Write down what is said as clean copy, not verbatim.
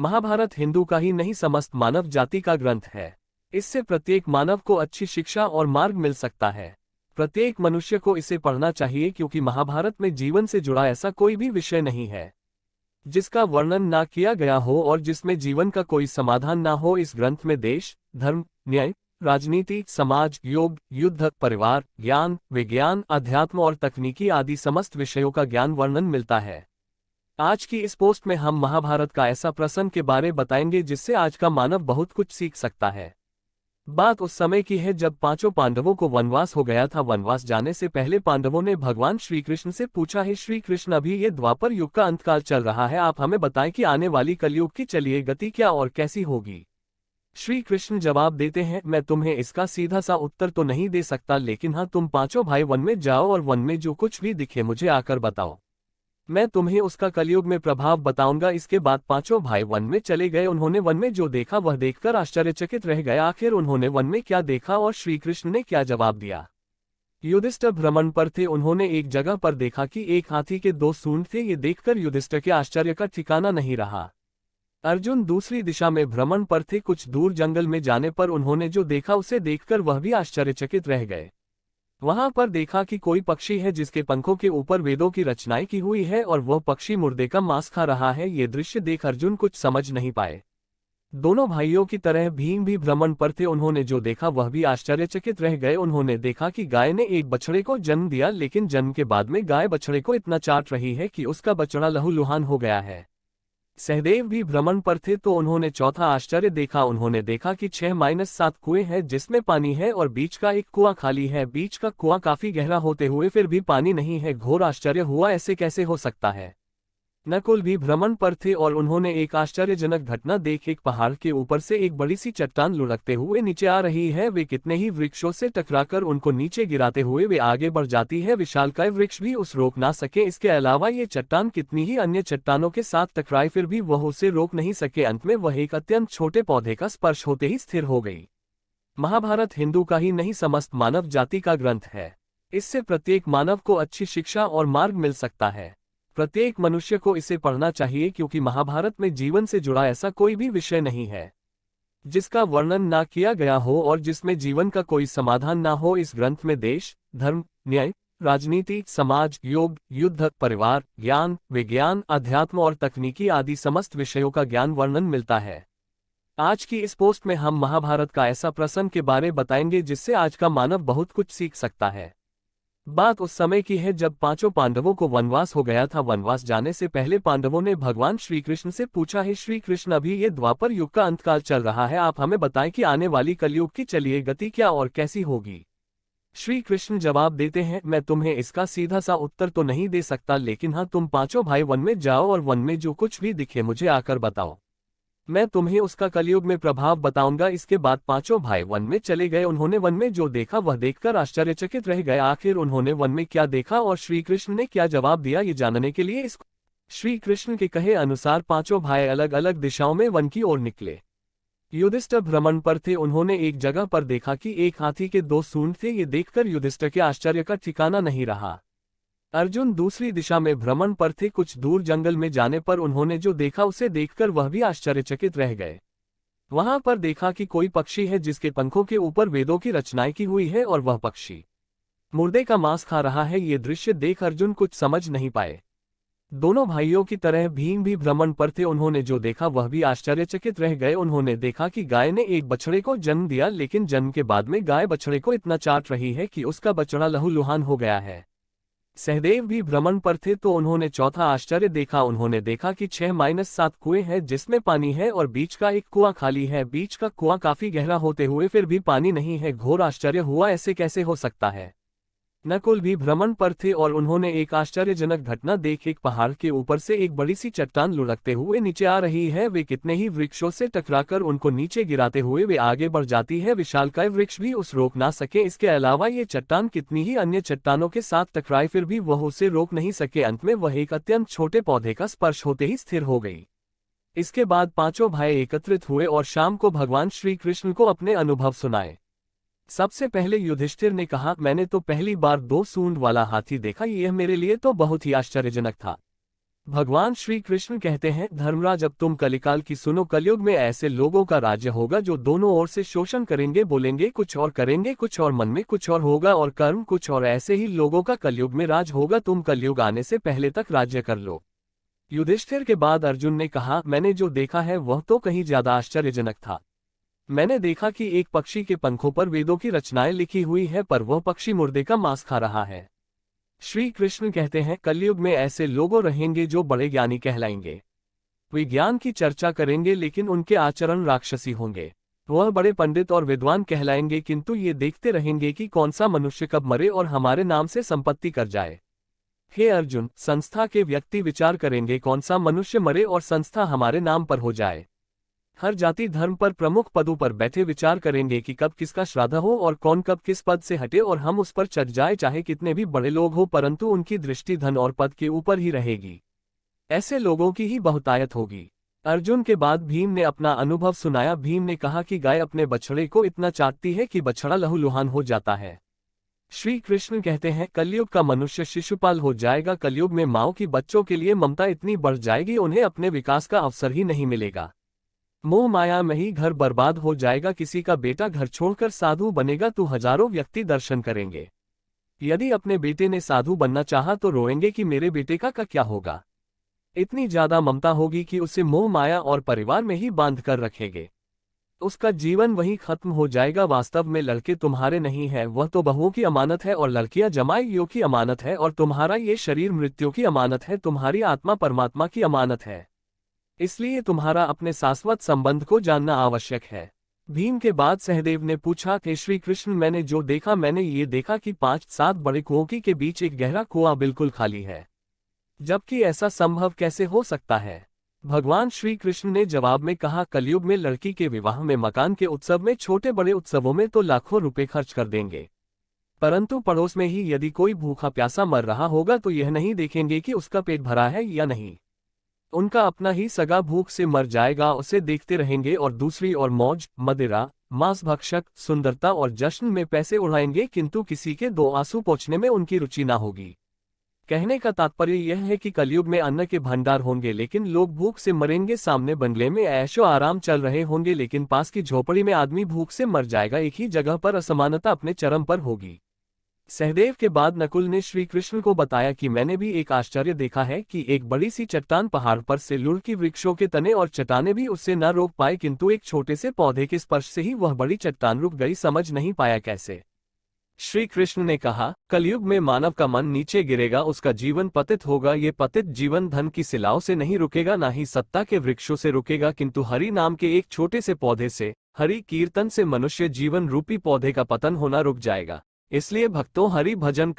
महाभारत हिंदू का ही नहीं समस्त मानव जाति का ग्रंथ है। इससे प्रत्येक मानव को अच्छी शिक्षा और मार्ग मिल सकता है। प्रत्येक मनुष्य को इसे पढ़ना चाहिए क्योंकि महाभारत में जीवन से जुड़ा ऐसा कोई भी विषय नहीं है जिसका वर्णन ना किया गया हो और जिसमें जीवन का कोई समाधान ना हो। इस ग्रंथ में देश, धर्म, न्याय, राजनीति, समाज, योग, युद्ध, परिवार, ज्ञान, विज्ञान, अध्यात्म और तकनीकी आदि समस्त विषयों का ज्ञान वर्णन मिलता है। आज की इस पोस्ट में हम महाभारत का ऐसा प्रसंग के बारे बताएंगे जिससे आज का मानव बहुत कुछ सीख सकता है। बात उस समय की है जब पांचों पांडवों को वनवास हो गया था। वनवास जाने से पहले पांडवों ने भगवान श्री कृष्ण से पूछा है, श्री कृष्ण अभी ये द्वापर युग का अंतकाल चल रहा है, आप हमें बताएं कि आने वाली कलयुग की चलिए गति क्या और कैसी होगी। श्री कृष्ण जवाब देते हैं, मैं तुम्हें इसका सीधा सा उत्तर तो नहीं दे सकता, लेकिन हाँ, तुम पांचों भाई वन में जाओ और वन में जो कुछ भी दिखे मुझे आकर बताओ, मैं तुम्हें उसका कलयुग में प्रभाव बताऊंगा। इसके बाद पांचों भाई वन में चले गए। उन्होंने वन में जो देखा वह देखकर आश्चर्यचकित रह गए। आखिर उन्होंने वन में क्या देखा और श्री कृष्ण ने क्या जवाब दिया। युधिष्ठिर भ्रमण पर थे। उन्होंने एक जगह पर देखा कि एक हाथी के दो सूंड थे। ये देखकर युधिष्ठिर के आश्चर्य का ठिकाना नहीं रहा। अर्जुन दूसरी दिशा में भ्रमण पर थे। कुछ दूर जंगल में जाने पर उन्होंने जो देखा उसे देखकर वह भी आश्चर्यचकित रह गए। वहां पर देखा कि कोई पक्षी है जिसके पंखों के ऊपर वेदों की रचनाएं की हुई है और वह पक्षी मुर्दे का मांस खा रहा है। ये दृश्य देख अर्जुन कुछ समझ नहीं पाए। दोनों भाइयों की तरह भीम भी भ्रमण पर थे। उन्होंने जो देखा वह भी आश्चर्यचकित रह गए। उन्होंने देखा कि गाय ने एक बछड़े को जन्म दिया, लेकिन जन्म के बाद में गाय बछड़े को इतना चाट रही है कि उसका बछड़ा लहूलुहान हो गया है। सहदेव भी भ्रमण पर थे तो उन्होंने चौथा आश्चर्य देखा। उन्होंने देखा कि 6-7 कुएं हैं जिसमें पानी है और बीच का एक कुआं खाली है। बीच का कुआं काफी गहरा होते हुए फिर भी पानी नहीं है। घोर आश्चर्य हुआ, ऐसे कैसे हो सकता है। नकुल भी भ्रमण पर थे और उन्होंने एक आश्चर्यजनक घटना देख। एक पहाड़ के ऊपर से एक बड़ी सी चट्टान लुढ़कते हुए नीचे आ रही है। वे कितने ही वृक्षों से टकराकर उनको नीचे गिराते हुए वे आगे बढ़ जाती है। विशालकाय वृक्ष भी उस रोक ना सके। इसके अलावा ये चट्टान कितनी ही अन्य चट्टानों के साथ टकराई, फिर भी वह उसे रोक नहीं सके। अंत में वह एक अत्यंत छोटे पौधे का स्पर्श होते ही स्थिर हो गई। महाभारत हिंदू का ही नहीं समस्त मानव जाति का ग्रंथ है। इससे प्रत्येक मानव को अच्छी शिक्षा और मार्ग मिल सकता है। प्रत्येक मनुष्य को इसे पढ़ना चाहिए क्योंकि महाभारत में जीवन से जुड़ा ऐसा कोई भी विषय नहीं है जिसका वर्णन ना किया गया हो और जिसमें जीवन का कोई समाधान ना हो। इस ग्रंथ में देश, धर्म, न्याय, राजनीति, समाज, योग, युद्ध, परिवार, ज्ञान, विज्ञान, अध्यात्म और तकनीकी आदि समस्त विषयों का ज्ञान वर्णन मिलता है। आज की इस पोस्ट में हम महाभारत का ऐसा प्रसंग के बारे बताएंगे जिससे आज का मानव बहुत कुछ सीख सकता है। बात उस समय की है जब पांचों पांडवों को वनवास हो गया था। वनवास जाने से पहले पांडवों ने भगवान श्री कृष्ण से पूछा है, श्री कृष्ण अभी ये द्वापर युग का अंतकाल चल रहा है, आप हमें बताएं कि आने वाली कलयुग की चलिए गति क्या और कैसी होगी। श्री कृष्ण जवाब देते हैं, मैं तुम्हें इसका सीधा सा उत्तर तो नहीं दे सकता, लेकिन हाँ, तुम पांचों भाई वन में जाओ और वन में जो कुछ भी दिखे मुझे आकर बताओ, मैं तुम्हें उसका कलयुग में प्रभाव बताऊंगा। इसके बाद पांचों भाई वन में चले गए। उन्होंने वन में जो देखा वह देखकर आश्चर्यचकित रह गए। आखिर उन्होंने वन में क्या देखा और श्री कृष्ण ने क्या जवाब दिया, ये जानने के लिए श्री कृष्ण के कहे अनुसार पांचों भाई अलग अलग दिशाओं में वन की ओर निकले। युधिष्ठिर भ्रमण पर थे। उन्होंने एक जगह पर देखा कि एक हाथी के दो सूंड थे। ये देखकर युधिष्ठिर के आश्चर्य का ठिकाना नहीं रहा। अर्जुन दूसरी दिशा में भ्रमण पर थे। कुछ दूर जंगल में जाने पर उन्होंने जो देखा उसे देखकर वह भी आश्चर्यचकित रह गए। वहां पर देखा कि कोई पक्षी है जिसके पंखों के ऊपर वेदों की रचनाएं की हुई है और वह पक्षी मुर्दे का मांस खा रहा है। ये दृश्य देख अर्जुन कुछ समझ नहीं पाए। दोनों भाइयों की तरह भीम भी भ्रमण पर थे। उन्होंने जो देखा वह भी आश्चर्यचकित रह गए। उन्होंने देखा कि गाय ने एक बछड़े को जन्म दिया, लेकिन जन्म के बाद में गाय बछड़े को इतना चाट रही है कि उसका बछड़ा लहूलुहान हो गया है। सहदेव भी भ्रमण पर थे तो उन्होंने चौथा आश्चर्य देखा। उन्होंने देखा कि 6-7 कुएं हैं जिसमें पानी है और बीच का एक कुआं खाली है। बीच का कुआं काफी गहरा होते हुए फिर भी पानी नहीं है। घोर आश्चर्य हुआ, ऐसे कैसे हो सकता है। नकुल भी भ्रमण पर थे और उन्होंने एक आश्चर्यजनक घटना देख। एक पहाड़ के ऊपर से एक बड़ी सी चट्टान लुढ़कते हुए नीचे आ रही है। वे कितने ही वृक्षों से टकराकर उनको नीचे गिराते हुए वे आगे बढ़ जाती है। विशालकाय वृक्ष भी उस रोक ना सके। इसके अलावा ये चट्टान कितनी ही अन्य चट्टानों के साथ टकराई, फिर भी वह उसे रोक नहीं सके। अंत में वह एक अत्यंत छोटे पौधे का स्पर्श होते ही स्थिर हो गई। इसके बाद पांचों भाई एकत्रित हुए और शाम को भगवान श्री कृष्ण को अपने अनुभव सुनाए। सबसे पहले युधिष्ठिर ने कहा, मैंने तो पहली बार 2 सूंड वाला हाथी देखा, यह मेरे लिए तो बहुत ही आश्चर्यजनक था। भगवान श्री कृष्ण कहते हैं, धर्मराज अब तुम कलिकाल की सुनो। कलयुग में ऐसे लोगों का राज्य होगा जो दोनों ओर से शोषण करेंगे, बोलेंगे कुछ और करेंगे कुछ और, मन में कुछ और होगा और कर्म कुछ और। ऐसे ही लोगों का कलयुग में राज होगा। तुम कलयुग आने से पहले तक राज्य कर लो। युधिष्ठिर के बाद अर्जुन ने कहा, मैंने जो देखा है वह तो कहीं ज्यादा आश्चर्यजनक था। मैंने देखा कि एक पक्षी के पंखों पर वेदों की रचनाएं लिखी हुई है, पर वह पक्षी मुर्दे का मांस खा रहा है। श्री कृष्ण कहते हैं, कलयुग में ऐसे लोग रहेंगे जो बड़े ज्ञानी कहलाएंगे। वे ज्ञान की चर्चा करेंगे लेकिन उनके आचरण राक्षसी होंगे। वह बड़े पंडित और विद्वान कहलाएंगे किंतु ये देखते रहेंगे कि कौन सा मनुष्य कब मरे और हमारे नाम से संपत्ति कर जाए। हे अर्जुन, संस्था के व्यक्ति विचार करेंगे कौन सा मनुष्य मरे और संस्था हमारे नाम पर हो जाए। हर जाति धर्म पर प्रमुख पदों पर बैठे विचार करेंगे कि कब किसका श्राद्ध हो और कौन कब किस पद से हटे और हम उस पर चढ़ जाए, चाहे कितने भी बड़े लोग हो, परंतु उनकी दृष्टि धन और पद के ऊपर ही रहेगी। ऐसे लोगों की ही बहुतायत होगी। अर्जुन के बाद भीम ने अपना अनुभव सुनाया। भीम ने कहा कि गाय अपने बछड़े को इतना चाटती है कि बछड़ा लहूलुहान हो जाता है। श्री कृष्ण कहते हैं, कलयुग का मनुष्य शिशुपाल हो जाएगा। कलयुग में माओ की बच्चों के लिए ममता इतनी बढ़ जाएगी, उन्हें अपने विकास का अवसर ही नहीं मिलेगा। मोह माया में ही घर बर्बाद हो जाएगा। किसी का बेटा घर छोड़कर साधु बनेगा तो हजारों व्यक्ति दर्शन करेंगे। यदि अपने बेटे ने साधु बनना चाहा तो रोएंगे कि मेरे बेटे का क्या होगा। इतनी ज्यादा ममता होगी कि उसे मोह माया और परिवार में ही बांध कर रखेंगे। उसका जीवन वहीं खत्म हो जाएगा। वास्तव में लड़के तुम्हारे नहीं है, वह तो बहुओं की अमानत है, और लड़कियां जमाइयों की अमानत है, और तुम्हारा ये शरीर मृत्यु की अमानत है। तुम्हारी आत्मा परमात्मा की अमानत है। इसलिए तुम्हारा अपने शाश्वत संबंध को जानना आवश्यक है। भीम के बाद सहदेव ने पूछा कि श्री कृष्ण, मैंने जो देखा, मैंने ये देखा कि 5-7 बड़े कुओं के बीच एक गहरा कुआं बिल्कुल खाली है। जबकि ऐसा संभव कैसे हो सकता है? भगवान श्री कृष्ण ने जवाब में कहा, कलयुग में लड़की के विवाह में, मकान के उत्सव में, छोटे बड़े उत्सवों में तो लाखों रुपए खर्च कर देंगे, परंतु पड़ोस में ही यदि कोई भूखा प्यासा मर रहा होगा तो यह नहीं देखेंगे कि उसका पेट भरा है या नहीं। उनका अपना ही सगा भूख से मर जाएगा, उसे देखते रहेंगे और दूसरी ओर मौज, मदिरा, मांस भक्षक, सुंदरता और जश्न में पैसे उड़ाएंगे, किंतु किसी के 2 आंसू पोंछने में उनकी रुचि ना होगी। कहने का तात्पर्य यह है कि कलयुग में अन्न के भंडार होंगे लेकिन लोग भूख से मरेंगे। सामने बंगले में ऐशो आराम चल रहे होंगे लेकिन पास की झोपड़ी में आदमी भूख से मर जाएगा। एक ही जगह पर असमानता अपने चरम पर होगी। सहदेव के बाद नकुल ने श्री कृष्ण को बताया कि मैंने भी एक आश्चर्य देखा है कि एक बड़ी सी चट्टान पहाड़ पर से लुढ़की, वृक्षों के तने और चट्टानें भी उससे न रोक पाए, किंतु एक छोटे से पौधे के स्पर्श से ही वह बड़ी चट्टान रुक गई। समझ नहीं पाया कैसे। श्री कृष्ण ने कहा, कलयुग में मानव का मन नीचे गिरेगा, उसका जीवन पतित होगा। ये पतित जीवन धन की सिलाओं से नहीं रुकेगा, ना ही सत्ता के वृक्षों से रुकेगा, किंतु हरि नाम के एक छोटे से पौधे से, हरि कीर्तन से मनुष्य जीवन रूपी पौधे का पतन होना रुक जाएगा। इसलिए भक्तों, हरि भजन